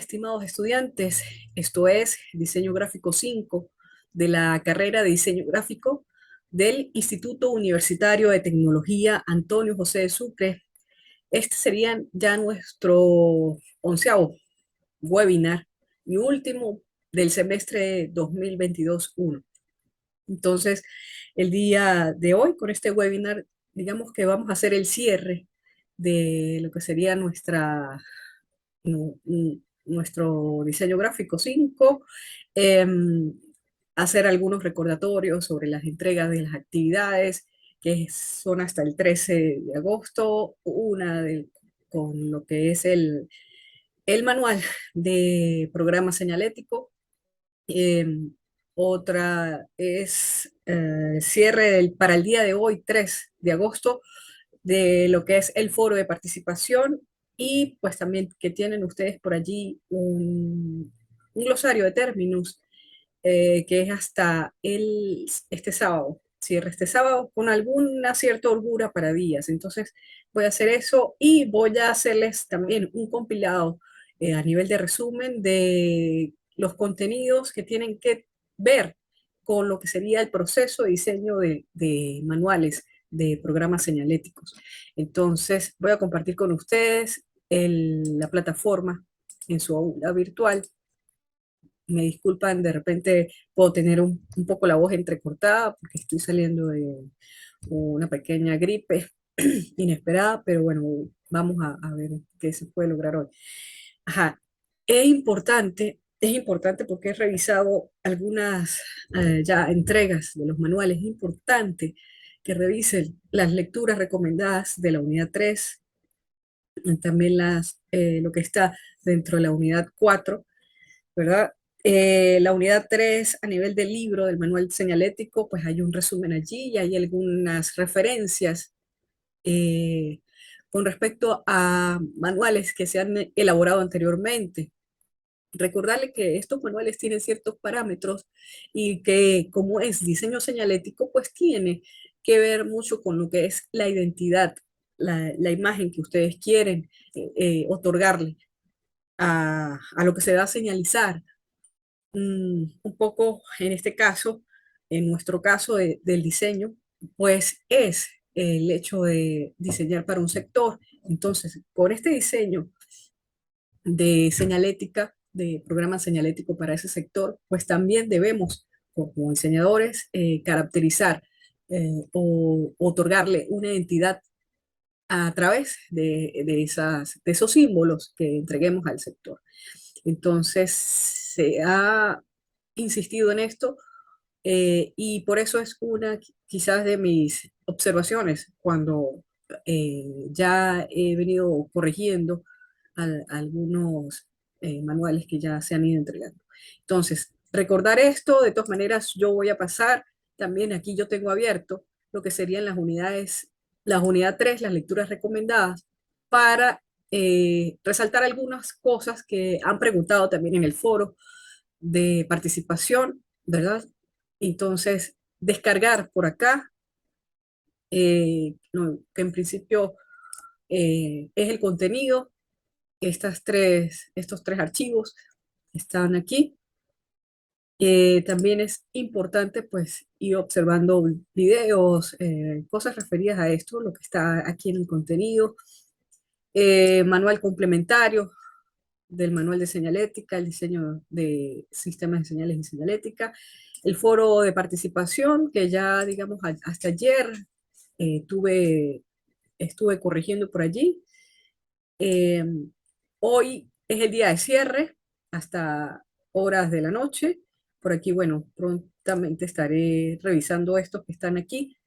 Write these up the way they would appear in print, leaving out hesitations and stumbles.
estimados estudiantes. Esto es Diseño Gráfico 5 de la carrera de Diseño Gráfico del Instituto Universitario de Tecnología Antonio José de Sucre. Este sería ya nuestro 11º webinar y último del semestre 2022-1. Entonces, el día de hoy, con este webinar, digamos que vamos a hacer el cierre de lo que sería nuestro diseño gráfico 5, hacer algunos recordatorios sobre las entregas de las actividades, que son hasta el 13 de agosto, con lo que es el manual de programa señalético. Otra es cierre para el día de hoy, 3 de agosto, de lo que es el foro de participación, y pues también que tienen ustedes por allí un glosario de términos que es hasta este sábado. Cierre este sábado con alguna cierta holgura para días. Entonces voy a hacer eso y voy a hacerles también un compilado a nivel de resumen de los contenidos que tienen que ver con lo que sería el proceso de diseño de manuales de programas señaléticos. Entonces voy a compartir con ustedes la plataforma en su aula virtual. Me disculpan, de repente puedo tener un poco la voz entrecortada porque estoy saliendo de una pequeña gripe inesperada, pero bueno, vamos a ver qué se puede lograr hoy. Ajá, es importante porque he revisado algunas ya entregas de los manuales. Es importante que revisen las lecturas recomendadas de la unidad 3, también lo que está dentro de la unidad 4, ¿verdad? La unidad 3 a nivel del libro, del manual señalético, pues hay un resumen allí y hay algunas referencias eh, con respecto a manuales que se han elaborado anteriormente. Recordarle que estos manuales tienen ciertos parámetros y que como es diseño señalético, pues tiene que ver mucho con lo que es la identidad, la imagen que ustedes quieren otorgarle a lo que se va a señalizar. Un poco en este caso, en nuestro caso del diseño, pues es el hecho de diseñar para un sector. Entonces, con este diseño de señalética, de programa señalético para ese sector, pues también debemos, como diseñadores, caracterizar o otorgarle una identidad a través de esos símbolos que entreguemos al sector. Entonces, se ha insistido en esto y por eso es una quizás de mis observaciones cuando ya he venido corrigiendo algunos manuales que ya se han ido entregando. Entonces, recordar esto, de todas maneras, yo voy a pasar también aquí, yo tengo abierto lo que serían las unidad 3, las lecturas recomendadas, para resaltar algunas cosas que han preguntado también en el foro de participación, ¿verdad? Entonces, descargar por acá, que en principio es el contenido. Estos tres archivos están aquí. También es importante pues ir observando videos, cosas referidas a esto, lo que está aquí en el contenido. Manual complementario del manual de señalética, el diseño de sistemas de señales y señalética, el foro de participación, que ya, digamos, hasta ayer estuve corrigiendo por allí. Eh, Hoy es el día de cierre, hasta horas de la noche. Por aquí, bueno, prontamente estaré revisando estos que están aquí.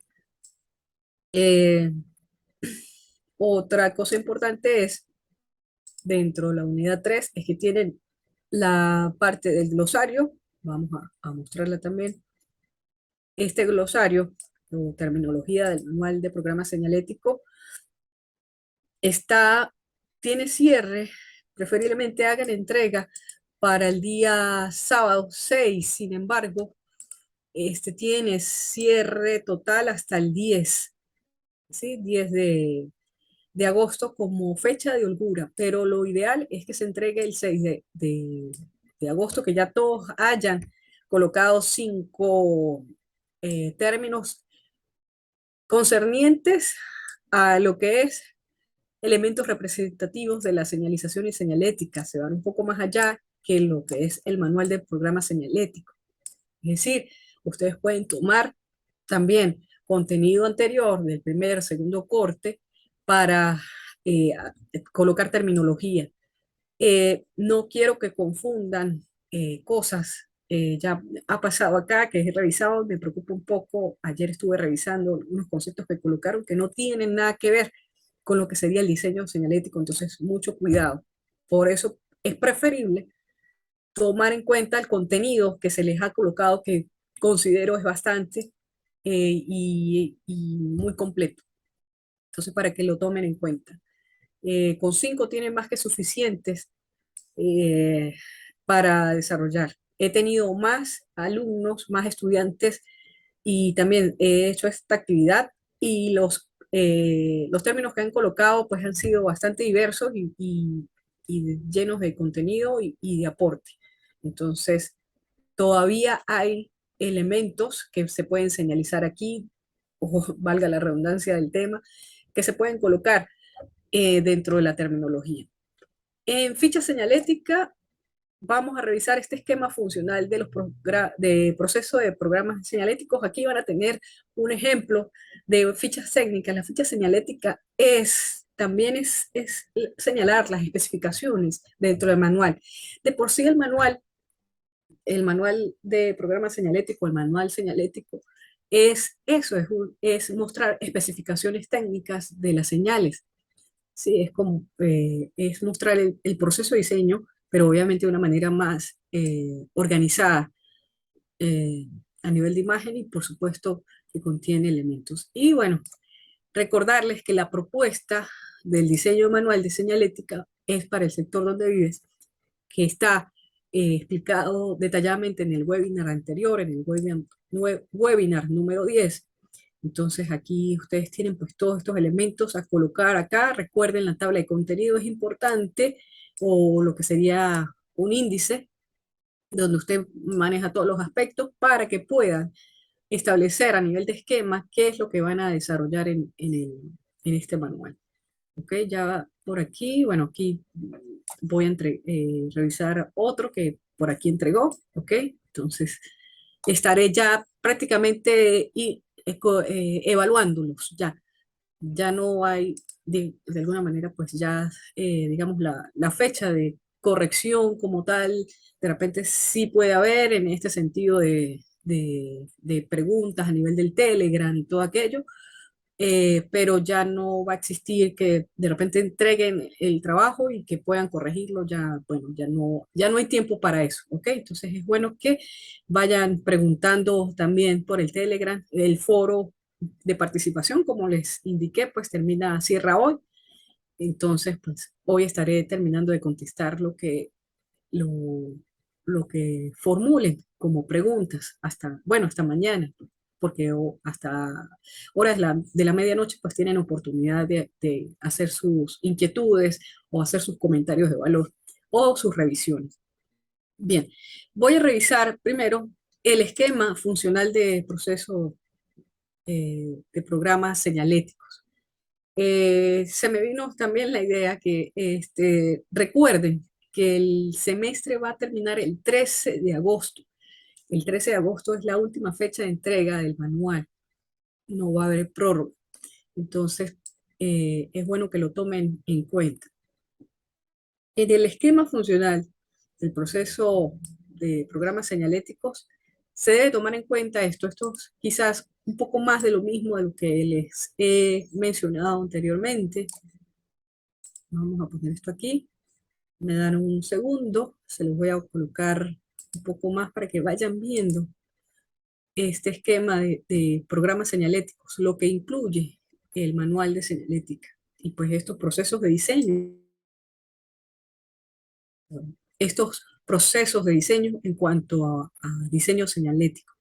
Eh, Otra cosa importante es, dentro de la unidad 3 es que tienen la parte del glosario. Vamos a mostrarla también. Este glosario o terminología del manual de programa señalético está, tiene cierre, preferiblemente hagan entrega para el día sábado 6. Sin embargo, este tiene cierre total hasta el 10, ¿sí? 10 de agosto como fecha de holgura, pero lo ideal es que se entregue el 6 de agosto, que ya todos hayan colocado 5 términos concernientes a lo que es elementos representativos de la señalización y señalética. Se van un poco más allá que lo que es el manual de programa señalético. Es decir, ustedes pueden tomar también contenido anterior del primer, segundo corte para eh, colocar terminología. No quiero que confundan cosas. Ya ha pasado acá que he revisado, me preocupa un poco. Ayer estuve revisando unos conceptos que colocaron que no tienen nada que ver con lo que sería el diseño señalético, entonces mucho cuidado. Por eso es preferible tomar en cuenta el contenido que se les ha colocado, que considero es bastante y muy completo. Entonces, para que lo tomen en cuenta. Con 5 tienen más que suficientes eh, para desarrollar. He tenido más alumnos, más estudiantes y también he hecho esta actividad y los términos que han colocado pues han sido bastante diversos y llenos de contenido y de aporte. Entonces, todavía hay elementos que se pueden señalizar aquí, o valga la redundancia del tema, que se pueden colocar dentro de la terminología. En ficha señalética vamos a revisar este esquema funcional de de proceso de programas señaléticos. Aquí van a tener un ejemplo de fichas técnicas. La ficha señalética también es señalar las especificaciones dentro del manual. De por sí el manual de programa señalético, el manual señalético, es eso, es mostrar especificaciones técnicas de las señales. Sí, es mostrar el proceso de diseño, pero obviamente de una manera más organizada a nivel de imagen y por supuesto que contiene elementos. Y bueno, recordarles que la propuesta del diseño manual de señalética es para el sector donde vives, que está explicado detalladamente en el webinar anterior, en el webinar número 10. Entonces aquí ustedes tienen pues todos estos elementos a colocar acá. Recuerden, la tabla de contenido es importante, o lo que sería un índice donde usted maneja todos los aspectos para que puedan establecer a nivel de esquema qué es lo que van a desarrollar en este manual. Ok, ya por aquí, bueno, aquí voy a revisar otro que por aquí entregó, ok. Entonces estaré ya prácticamente evaluándolos ya. Ya no hay, de alguna manera, pues ya, digamos, la fecha de corrección como tal, de repente sí puede haber en este sentido de preguntas a nivel del Telegram y todo aquello, pero ya no va a existir que de repente entreguen el trabajo y que puedan corregirlo, ya, bueno, ya no hay tiempo para eso, ¿ok? Entonces es bueno que vayan preguntando también por el Telegram, el foro de participación, como les indiqué, pues cierra hoy, entonces pues hoy estaré terminando de contestar lo, lo que formulen como preguntas hasta, bueno, hasta mañana, porque hasta horas de la medianoche pues tienen oportunidad de hacer sus inquietudes o hacer sus comentarios de valor o sus revisiones. Bien, voy a revisar primero el esquema funcional de proceso de programas señaléticos. Se me vino también la idea que recuerden que el semestre va a terminar el 13 de agosto. El 13 de agosto es la última fecha de entrega del manual. No va a haber prórroga. Entonces, es bueno que lo tomen en cuenta. En el esquema funcional del proceso de programas señaléticos, se debe tomar en cuenta esto es quizás un poco más de lo mismo de lo que les he mencionado anteriormente. Vamos a poner esto aquí. Me dan un segundo, se los voy a colocar un poco más para que vayan viendo este esquema de programas señaléticos, lo que incluye el manual de señalética y pues estos procesos de diseño, estos procesos de diseño en cuanto a diseño señalético.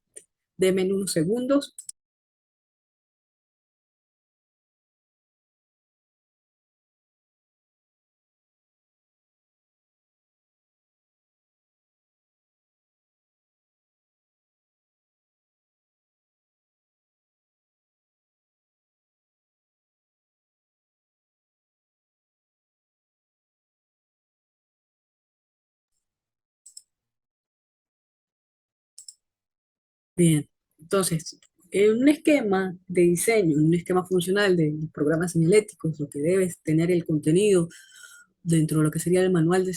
Denme unos segundos. Bien, entonces, en un esquema de diseño, un esquema funcional de programas señaléticos, lo que debe tener el contenido dentro de lo que sería el manual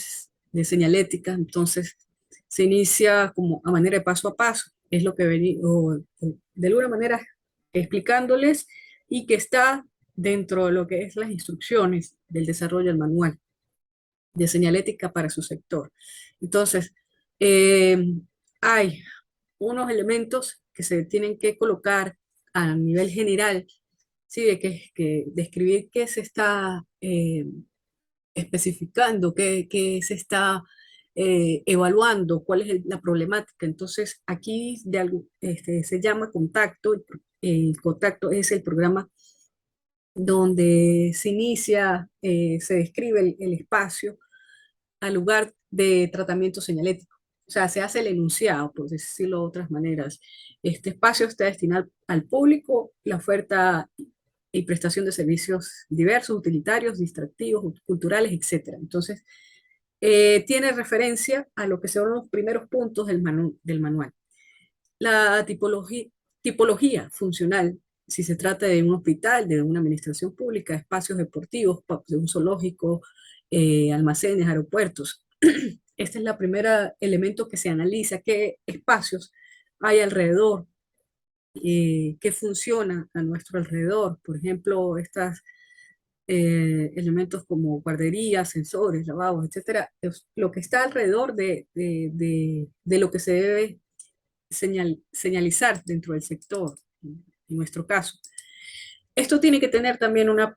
de señalética, entonces se inicia como a manera de paso a paso, es lo que vení, o de alguna manera explicándoles y que está dentro de lo que es las instrucciones del desarrollo del manual de señalética para su sector. Entonces, eh, hay unos elementos que se tienen que colocar a nivel general, ¿sí? De que describir qué se está especificando, qué se está evaluando, cuál es la problemática. Entonces, aquí de algo, se llama contacto. El contacto es el programa donde se inicia, se describe el espacio al lugar de tratamiento señalético. O sea, se hace el enunciado, por decirlo de otras maneras. Este espacio está destinado al público, la oferta y prestación de servicios diversos, utilitarios, distractivos, culturales, etcétera. Entonces, tiene referencia a lo que son los primeros puntos del manual. La tipología funcional, si se trata de un hospital, de una administración pública, espacios deportivos, de un zoológico, almacenes, aeropuertos. Este es el primer elemento que se analiza, qué espacios hay alrededor, qué funciona a nuestro alrededor. Por ejemplo, estos elementos como guarderías, sensores, lavabos, etcétera, es lo que está alrededor de lo que se debe señalizar dentro del sector, en nuestro caso. Esto tiene que tener también una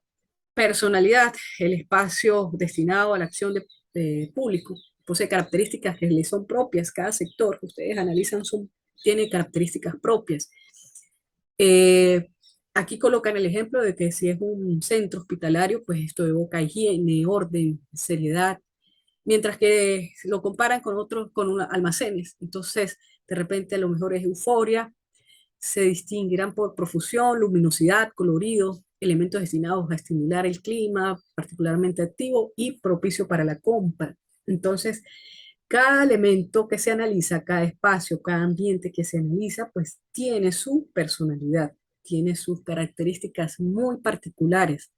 personalidad, el espacio destinado a la acción de público posee características que le son propias, cada sector que ustedes analizan tiene características propias. Eh, Aquí colocan el ejemplo de que si es un centro hospitalario, pues esto evoca higiene, orden, seriedad, mientras que lo comparan con otros, almacenes. Entonces, de repente a lo mejor es euforia, se distinguirán por profusión, luminosidad, colorido, elementos destinados a estimular el clima, particularmente activo y propicio para la compra. Entonces, cada elemento que se analiza, cada espacio, cada ambiente que se analiza, pues tiene su personalidad, tiene sus características muy particulares.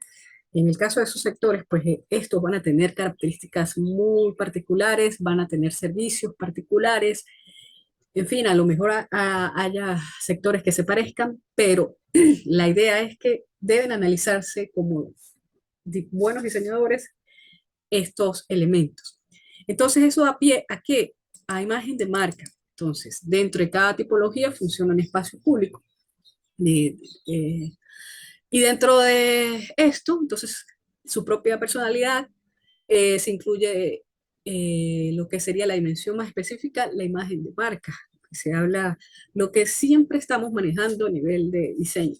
En el caso de esos sectores, pues estos van a tener características muy particulares, van a tener servicios particulares, en fin, a lo mejor haya sectores que se parezcan, pero la idea es que deben analizarse como buenos diseñadores estos elementos. Entonces, eso da pie a qué? A imagen de marca. Entonces, dentro de cada tipología funciona un espacio público. De- eh, y dentro de esto, entonces, su propia personalidad se incluye lo que sería la dimensión más específica, la imagen de marca. Se habla lo que siempre estamos manejando a nivel de diseño.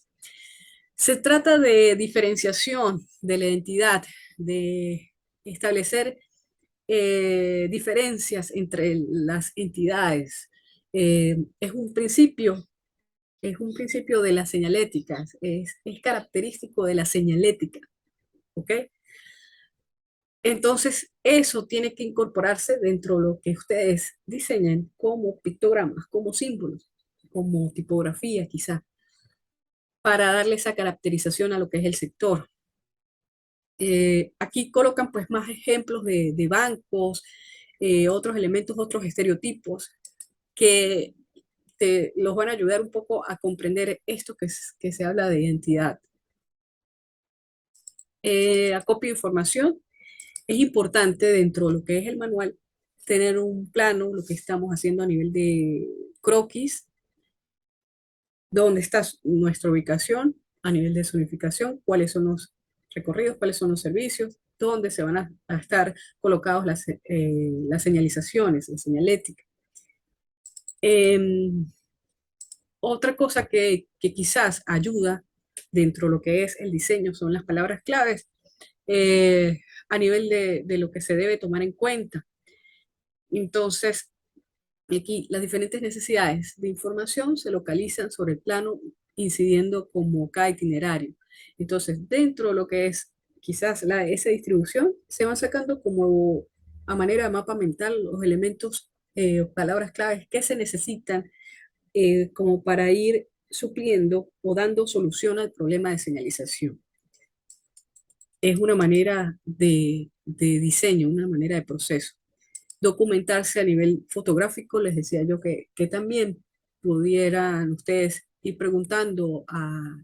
Se trata de diferenciación de la identidad, de establecer diferencias entre las entidades. Es un principio de la señalética, es característico de la señalética, ¿ok? Entonces, eso tiene que incorporarse dentro de lo que ustedes diseñen como pictogramas, como símbolos, como tipografía quizá, para darle esa caracterización a lo que es el sector. Aquí colocan pues más ejemplos de bancos, otros elementos, otros estereotipos que te los van a ayudar un poco a comprender esto que se habla de identidad. Acopio de información. Es importante dentro de lo que es el manual tener un plano, lo que estamos haciendo a nivel de croquis, dónde está nuestra ubicación, a nivel de zonificación, cuáles son los recorridos, cuáles son los servicios, dónde se van a estar colocados las señalizaciones, la señalética. Eh, Otra cosa que quizás ayuda dentro de lo que es el diseño son las palabras claves a nivel de lo que se debe tomar en cuenta. Entonces, aquí las diferentes necesidades de información se localizan sobre el plano incidiendo como cada itinerario. Entonces, dentro de lo que es quizás esa distribución, se van sacando como a manera de mapa mental los elementos, palabras claves que se necesitan como para ir supliendo o dando solución al problema de señalización. Es una manera de diseño, una manera de proceso. Documentarse a nivel fotográfico, les decía yo que también pudieran ustedes ir preguntando a,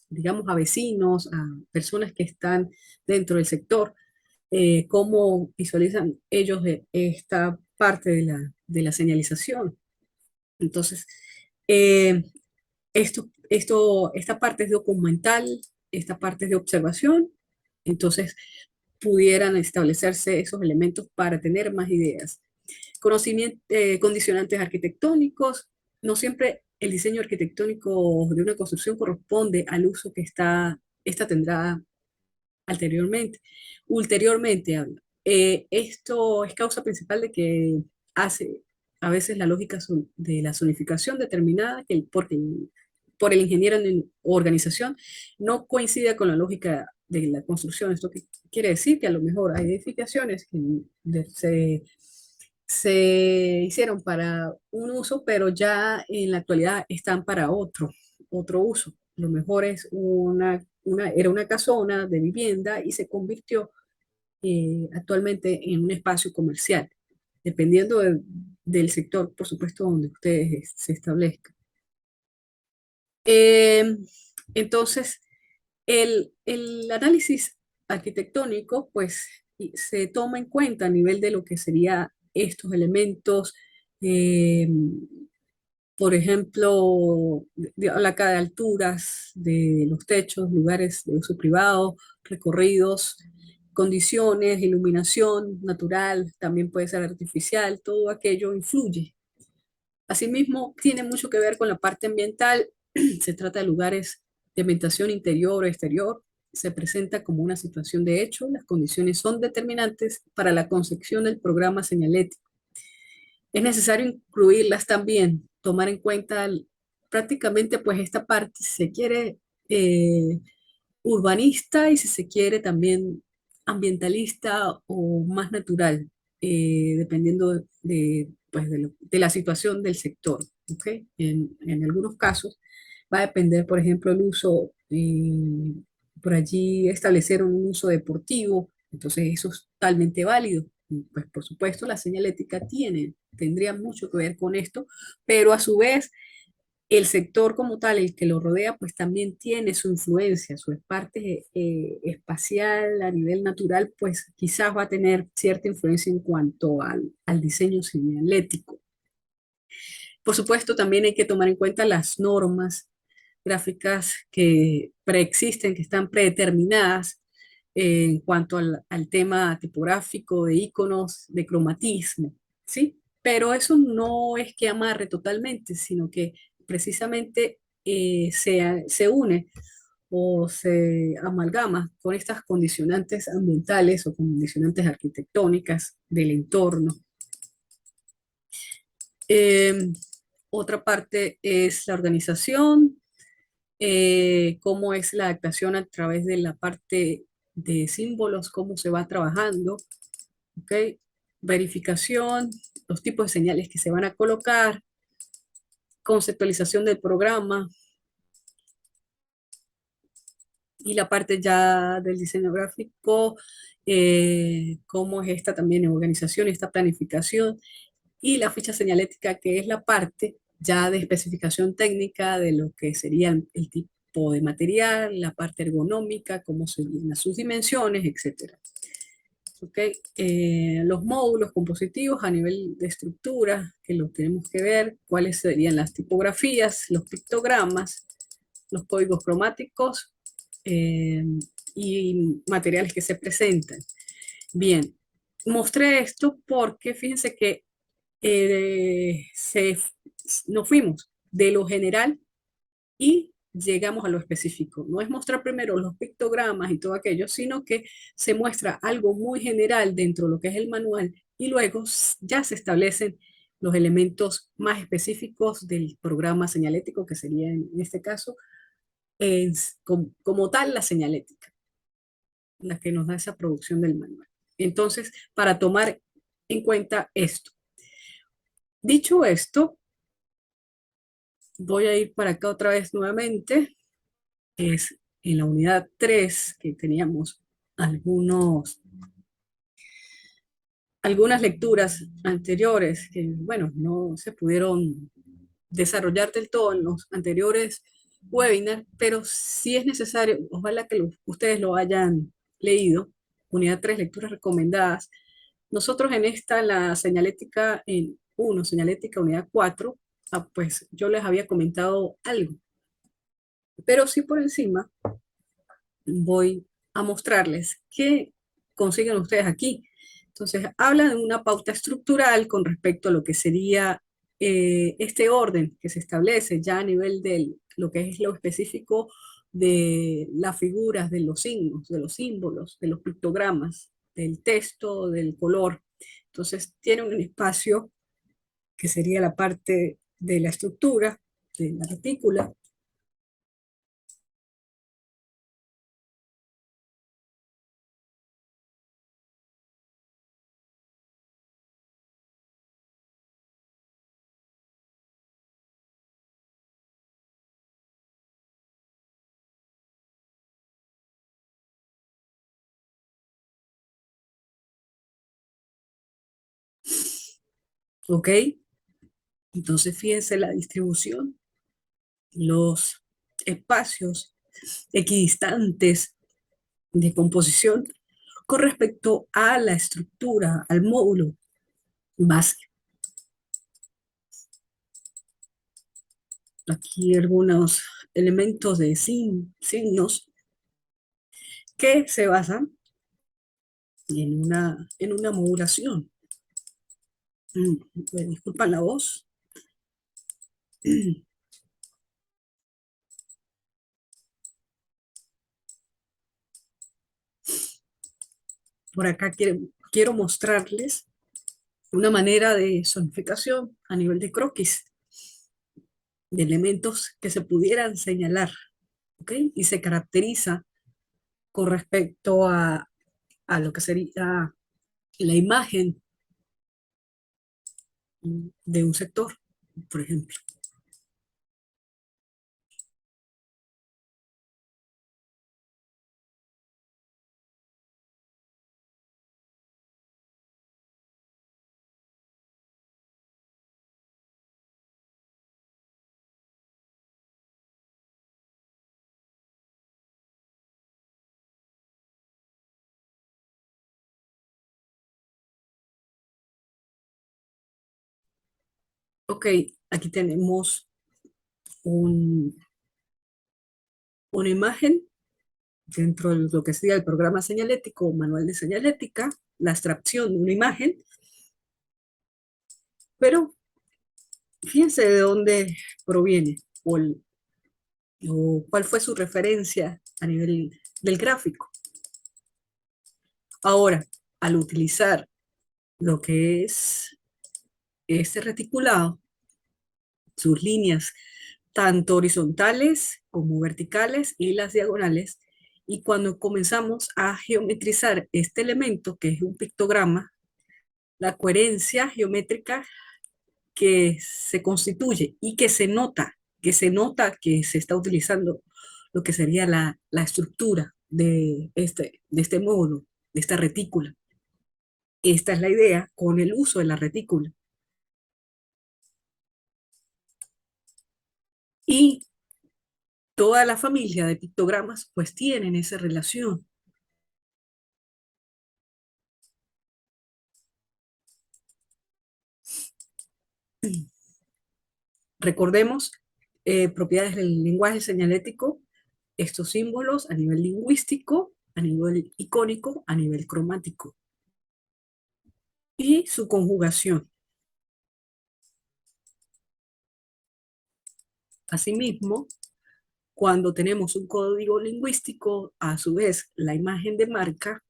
digamos, a vecinos, a personas que están dentro del sector, cómo visualizan ellos esta parte de la señalización. Entonces, eh, esta parte es documental, esta parte es de observación, entonces pudieran establecerse esos elementos para tener más ideas. Conocimiento, condicionantes arquitectónicos, no siempre el diseño arquitectónico de una construcción corresponde al uso que esta tendrá anteriormente. Ulteriormente, hablo. Esto es causa principal de que hace a veces la lógica de la zonificación determinada por el ingeniero en organización no coincide con la lógica de la construcción. Esto quiere decir que a lo mejor hay edificaciones que se hicieron para un uso, pero ya en la actualidad están para otro uso. Lo mejor es era una casona de vivienda y se convirtió actualmente en un espacio comercial, dependiendo del sector, por supuesto, donde ustedes se establezcan. Eh, entonces, el análisis arquitectónico, pues, se toma en cuenta a nivel de lo que serían estos elementos, eh, por ejemplo, la de alturas de los techos, lugares de uso privado, recorridos, condiciones, iluminación natural, también puede ser artificial, todo aquello influye. Asimismo, tiene mucho que ver con la parte ambiental. Se trata de lugares de ambientación interior o exterior. Se presenta como una situación de hecho. Las condiciones son determinantes para la concepción del programa señalético. Es necesario incluirlas también, tomar en cuenta prácticamente pues esta parte, si se quiere, eh, urbanista y si se quiere también ambientalista o más natural, dependiendo pues de la situación del sector. ¿Okay? En algunos casos va a depender, por ejemplo, el uso, por allí establecer un uso deportivo, entonces eso es totalmente válido. Y, pues por supuesto la señalética tendría mucho que ver con esto, pero a su vez el sector como tal, el que lo rodea, pues también tiene su influencia, su parte espacial a nivel natural, pues quizás va a tener cierta influencia en cuanto al diseño señalético. Por supuesto, también hay que tomar en cuenta las normas gráficas que preexisten, que están predeterminadas en cuanto al tema tipográfico, de iconos, de cromatismo, ¿sí? Pero eso no es que amarre totalmente, sino que precisamente se une o se amalgama con estas condicionantes ambientales o condicionantes arquitectónicas del entorno. Eh, Otra parte es la organización, cómo es la adaptación a través de la parte de símbolos, cómo se va trabajando, ¿ok? Verificación, los tipos de señales que se van a colocar, conceptualización del programa y la parte ya del diseño gráfico, cómo es esta también organización, esta planificación y la ficha señalética, que es la parte ya de especificación técnica de lo que sería el tipo de material, la parte ergonómica, cómo serían sus dimensiones, etcétera. ¿Okay? Los módulos compositivos a nivel de estructura, que lo tenemos que ver, cuáles serían las tipografías, los pictogramas, los códigos cromáticos eh, y materiales que se presentan. Bien, mostré esto porque fíjense que eh, se, nos fuimos de lo general y llegamos a lo específico. No es mostrar primero los pictogramas y todo aquello, sino que se muestra algo muy general dentro de lo que es el manual y luego ya se establecen los elementos más específicos del programa señalético, que sería en este caso como tal la señalética, la que nos da esa producción del manual. Entonces, para tomar en cuenta esto. Dicho esto, Voy a ir para acá otra vez nuevamente. Es en la unidad 3 que teníamos algunos, algunas lecturas anteriores que, bueno, no se pudieron desarrollar del todo en los anteriores webinars, pero sí es necesario, ojalá que ustedes lo hayan leído, unidad 3 lecturas recomendadas. Nosotros en esta, la señalética en uno señalética unidad 4 pues yo les había comentado algo, pero sí por encima voy a mostrarles qué consiguen ustedes aquí. Entonces, habla de una pauta estructural con respecto a lo que sería este orden que se establece ya a nivel de lo que es lo específico de las figuras, de los signos, de los símbolos, de los pictogramas, del texto, del color. Entonces, tiene un espacio que sería la parte de la estructura, de la retícula. ¿Ok? Entonces, fíjense la distribución, los espacios equidistantes de composición con respecto a la estructura, al módulo base. Aquí algunos elementos de signos que se basan en una modulación. Me disculpan la voz. Por acá quiero mostrarles una manera de zonificación a nivel de croquis, de elementos que se pudieran señalar, ¿ok? Y se caracteriza con respecto a lo que sería la imagen de un sector, por ejemplo. Ok, aquí tenemos un- una imagen dentro de lo que sería el programa señalético o manual de señalética, la abstracción de una imagen, pero fíjense de dónde proviene o cuál fue su referencia a nivel del gráfico. Ahora, al utilizar lo que es este reticulado, sus líneas tanto horizontales como verticales y las diagonales. Y cuando comenzamos a geometrizar este elemento, que es un pictograma, la coherencia geométrica que se constituye y que se nota que se está utilizando lo que sería la estructura de este módulo, de esta retícula. Esta es la idea con el uso de la retícula. Y toda la familia de pictogramas pues tienen esa relación. Recordemos propiedades del lenguaje señalético, estos símbolos a nivel lingüístico, a nivel icónico, a nivel cromático y su conjugación. Asimismo, cuando tenemos un código lingüístico, a su vez la imagen de marca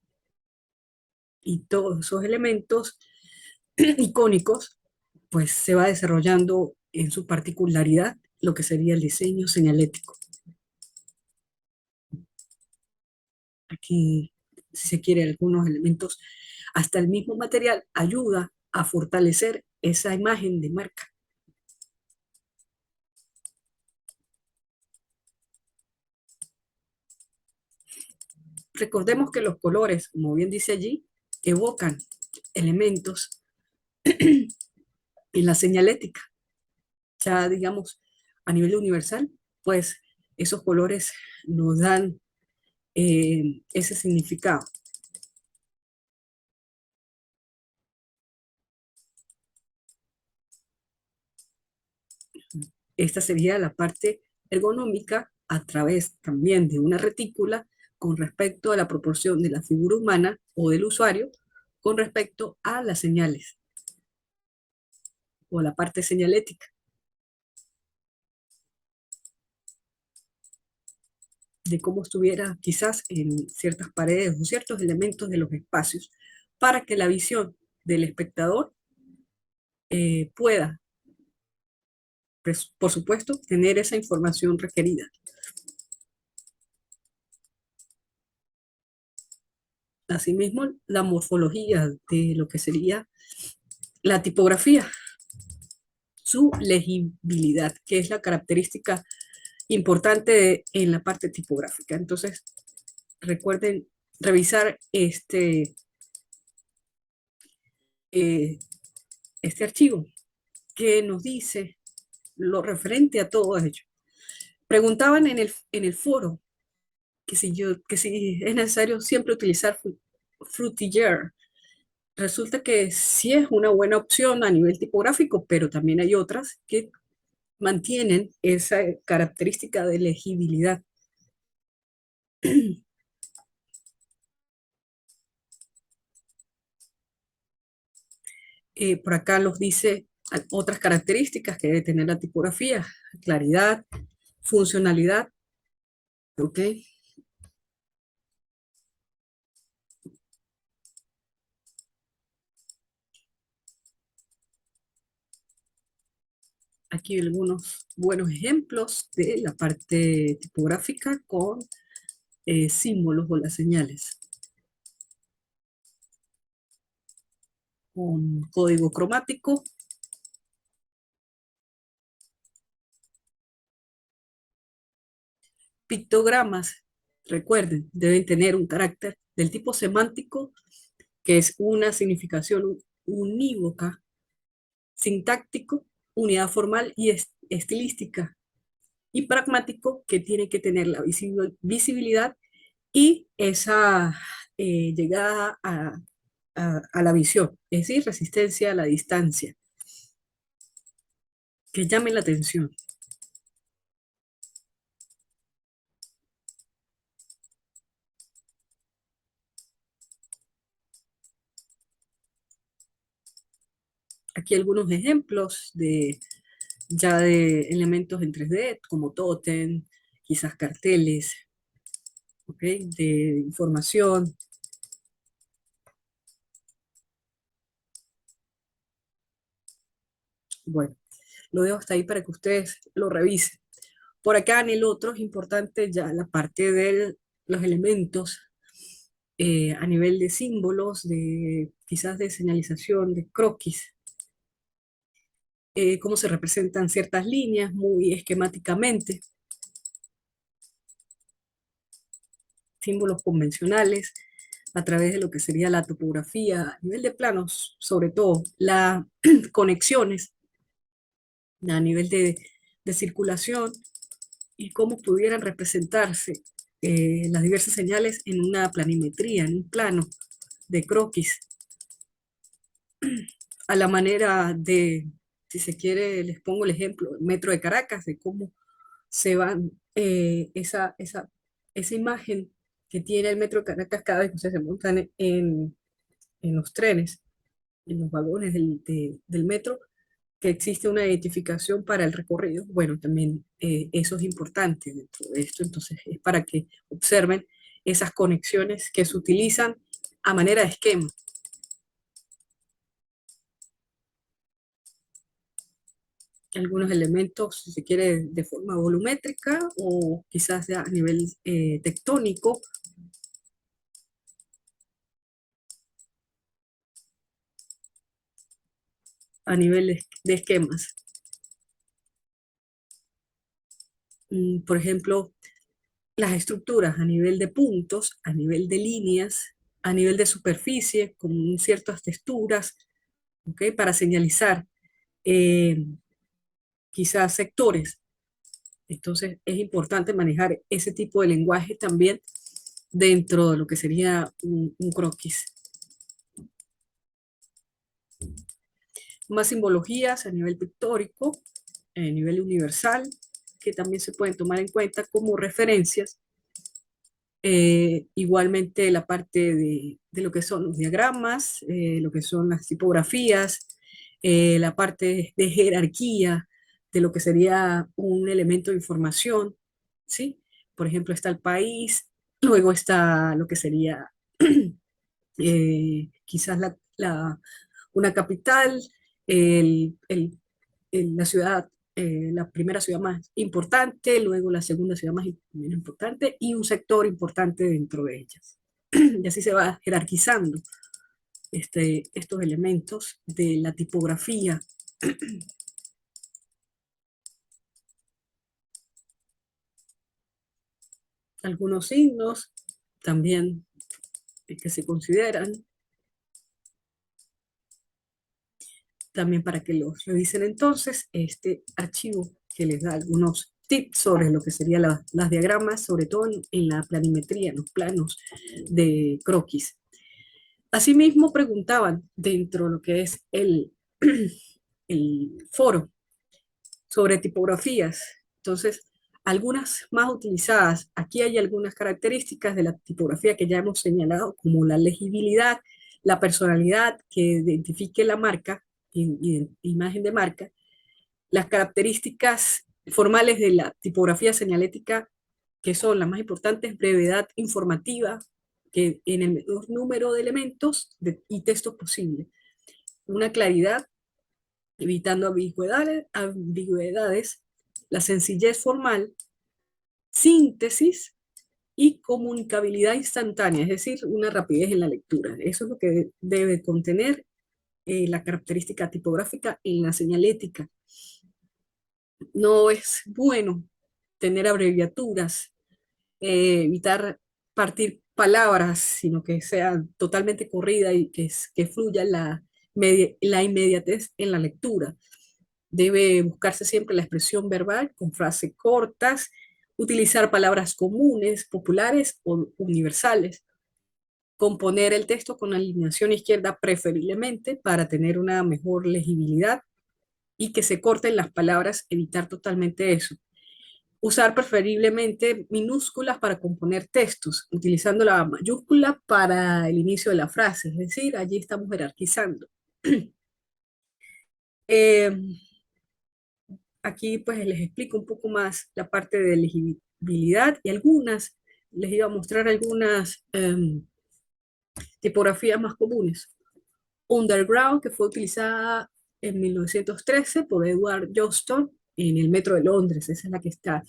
y todos esos elementos icónicos, pues se va desarrollando en su particularidad lo que sería el diseño señalético. Aquí, si se quiere, algunos elementos, hasta el mismo material ayuda a fortalecer esa imagen de marca. Recordemos que los colores, como bien dice allí, evocan elementos en la señalética. Ya digamos, a nivel universal, pues esos colores nos dan ese significado. Esta sería la parte ergonómica a través también de una retícula con respecto a la proporción de la figura humana o del usuario con respecto a las señales o la parte señalética, de cómo estuviera quizás en ciertas paredes o ciertos elementos de los espacios, para que la visión del espectador pueda, pues, por supuesto, tener esa información requerida. Asimismo, la morfología de lo que sería la tipografía, su legibilidad, que es la característica importante en la parte tipográfica. Entonces, recuerden revisar eh, este archivo que nos dice lo referente a todo ello. Preguntaban en el foro que si es necesario siempre utilizar Frutiger. Resulta que sí es una buena opción a nivel tipográfico, pero también hay otras que mantienen esa característica de legibilidad. Por acá los dice otras características que debe tener la tipografía: claridad, funcionalidad, ¿ok? Aquí algunos buenos ejemplos de la parte tipográfica con símbolos o las señales, con código cromático, pictogramas. Recuerden, deben tener un carácter del tipo semántico, que es una significación unívoca, sintáctico, unidad formal y estilística, y pragmático, que tiene que tener la visibilidad y esa llegada a la visión, es decir, resistencia a la distancia, que llame la atención. Aquí algunos ejemplos de ya de elementos en 3D, como tótem, quizás carteles, ¿ok? De información. Bueno, lo dejo hasta ahí para que ustedes lo revisen. Por acá en el otro es importante ya la parte de los elementos a nivel de símbolos, de quizás de señalización, de croquis, cómo se representan ciertas líneas muy esquemáticamente, símbolos convencionales, a través de lo que sería la topografía, a nivel de planos, sobre todo las conexiones a nivel de circulación y cómo pudieran representarse las diversas señales en una planimetría, en un plano de croquis, a la manera de, si se quiere, les pongo el ejemplo, el metro de Caracas, de cómo se van esa imagen que tiene el metro de Caracas cada vez que ustedes se montan en los trenes, en los vagones del metro, que existe una identificación para el recorrido. Bueno, también eso es importante dentro de esto, entonces es para que observen esas conexiones que se utilizan a manera de esquema. Algunos elementos, si se quiere, de forma volumétrica o quizás ya a nivel tectónico, a nivel de esquemas. Por ejemplo, las estructuras a nivel de puntos, a nivel de líneas, a nivel de superficie, con ciertas texturas, ¿ok? Para señalizar eh, quizás sectores. Entonces es importante manejar ese tipo de lenguaje también dentro de lo que sería un croquis. Más simbologías a nivel pictórico, a nivel universal, que también se pueden tomar en cuenta como referencias. Igualmente la parte de lo que son los diagramas, lo que son las tipografías, la parte de jerarquía, de lo que sería un elemento de información, ¿sí? Por ejemplo, está el país, luego está lo que sería quizás una capital, la ciudad, la primera ciudad más importante, luego la segunda ciudad más menos importante y un sector importante dentro de ellas. Y así se va jerarquizando estos elementos de la tipografía. Algunos signos también que se consideran, también para que los revisen entonces, este archivo que les da algunos tips sobre lo que serían las diagramas, sobre todo en la planimetría, en los planos de croquis. Asimismo, preguntaban dentro de lo que es el foro sobre tipografías. Entonces, algunas más utilizadas. Aquí hay algunas características de la tipografía que ya hemos señalado, como la legibilidad, la personalidad que identifique la marca, imagen de marca, las características formales de la tipografía señalética, que son las más importantes: brevedad informativa, que en el menor número de elementos y textos posible, una claridad, evitando ambigüedades, la sencillez formal, síntesis y comunicabilidad instantánea, es decir, una rapidez en la lectura. Eso es lo que debe contener la característica tipográfica en la señalética. No es bueno tener abreviaturas, evitar partir palabras, sino que sea totalmente corrida y que fluya la inmediatez en la lectura. Debe buscarse siempre la expresión verbal con frases cortas, utilizar palabras comunes, populares o universales, componer el texto con alineación izquierda preferiblemente para tener una mejor legibilidad y que se corten las palabras, evitar totalmente eso. Usar preferiblemente minúsculas para componer textos, utilizando la mayúscula para el inicio de la frase, es decir, allí estamos jerarquizando. Eh, Aquí pues les explico un poco más la parte de legibilidad y les iba a mostrar algunas tipografías más comunes. Underground, que fue utilizada en 1913 por Edward Johnston en el metro de Londres, esa es la que está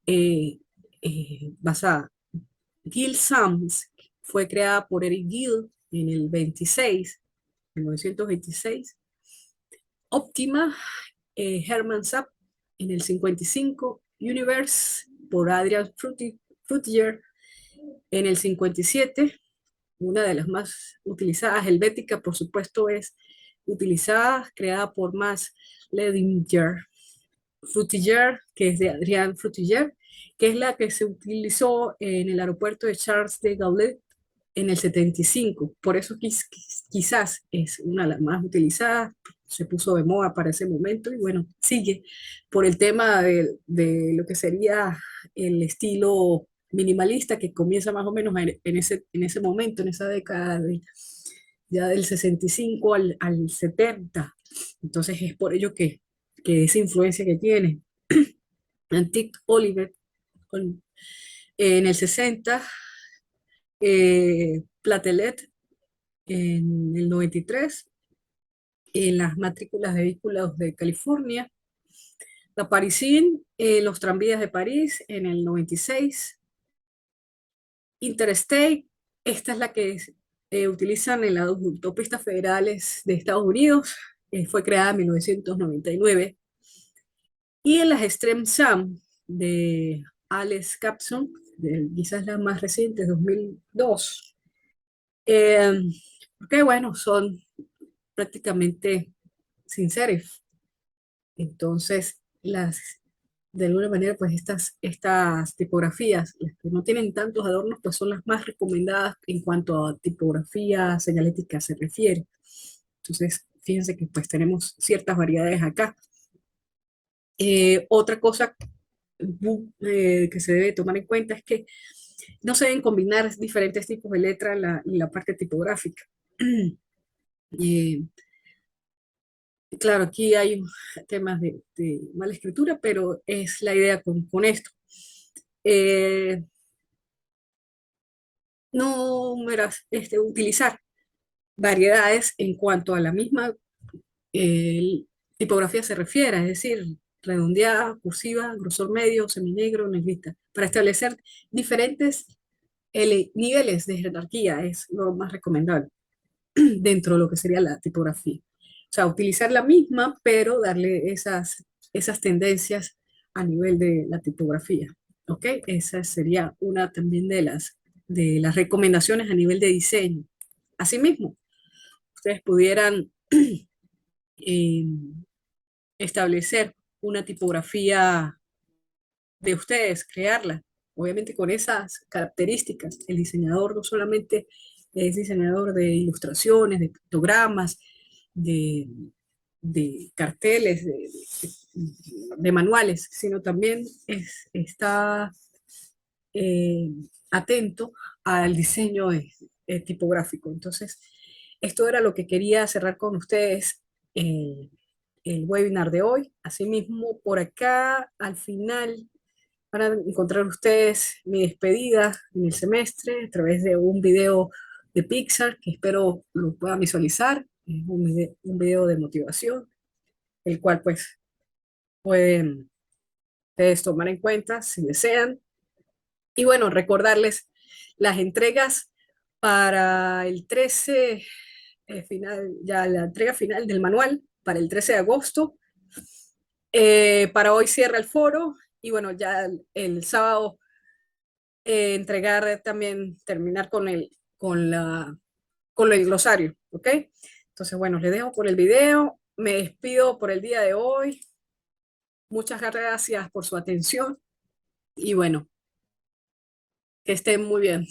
eh, basada. Gill Sans fue creada por Eric Gill en el 1926. Optima, Hermann Sapp en el 55. Universe por Adrian Frutiger en el 57. Una de las más utilizadas. Helvética, por supuesto, es utilizada, creada por Max Ledinger. Frutiger, que es de Adrian Frutiger, que es la que se utilizó en el aeropuerto de Charles de Gaulle en el 75. Por eso quizás es una de las más utilizadas, se puso de moda para ese momento y bueno, sigue por el tema de lo que sería el estilo minimalista que comienza más o menos en ese momento, en esa década ya del 65 al 70. Entonces es por ello que esa influencia que tiene. Antique Oliver en el 60, Platelet en el 93, en las matrículas de vehículos de California, la Parisine, los tranvías de París en el 96, Interstate, esta es la que utilizan en las autopistas federales de Estados Unidos, fue creada en 1999, y en las Extreme Sam de Alex Capson quizás la más reciente, 2002. Eh, Porque bueno, son prácticamente sin serif. Entonces, de alguna manera, pues estas tipografías, las que no tienen tantos adornos, pues son las más recomendadas en cuanto a tipografía señalética se refiere. Entonces, fíjense que pues tenemos ciertas variedades acá. Otra cosa que se debe tomar en cuenta es que no se deben combinar diferentes tipos de letra en la parte tipográfica. Eh, claro, aquí hay temas de mala escritura, pero es la idea con esto. Eh, Utilizar variedades en cuanto a la misma eh, tipografía se refiere, es decir, redondeada, cursiva, grosor medio, seminegro, negrita, para establecer diferentes niveles de jerarquía es lo más recomendable dentro de lo que sería la tipografía. O sea, utilizar la misma, pero darle esas tendencias a nivel de la tipografía. ¿Ok? Esa sería una también de las recomendaciones a nivel de diseño. Asimismo, ustedes pudieran eh, establecer una tipografía de ustedes, crearla, obviamente con esas características. El diseñador no solamente es diseñador de ilustraciones, de pictogramas, de, de carteles, de manuales, sino también está eh, atento al diseño tipográfico. Entonces, esto era lo que quería cerrar con ustedes el webinar de hoy. Asimismo, por acá, al final, van a encontrar ustedes mi despedida en el semestre a través de un video de Pixar que espero lo puedan visualizar. Es un video de motivación, el cual pues pueden ustedes tomar en cuenta si desean. Y bueno, recordarles las entregas para el 13 final, ya la entrega final del manual para el 13 de agosto. Para hoy cierra el foro y bueno, ya el sábado entregar también, terminar con el glosario, ¿ok? Entonces, bueno, les dejo por el video, me despido por el día de hoy, muchas gracias por su atención y bueno, que estén muy bien.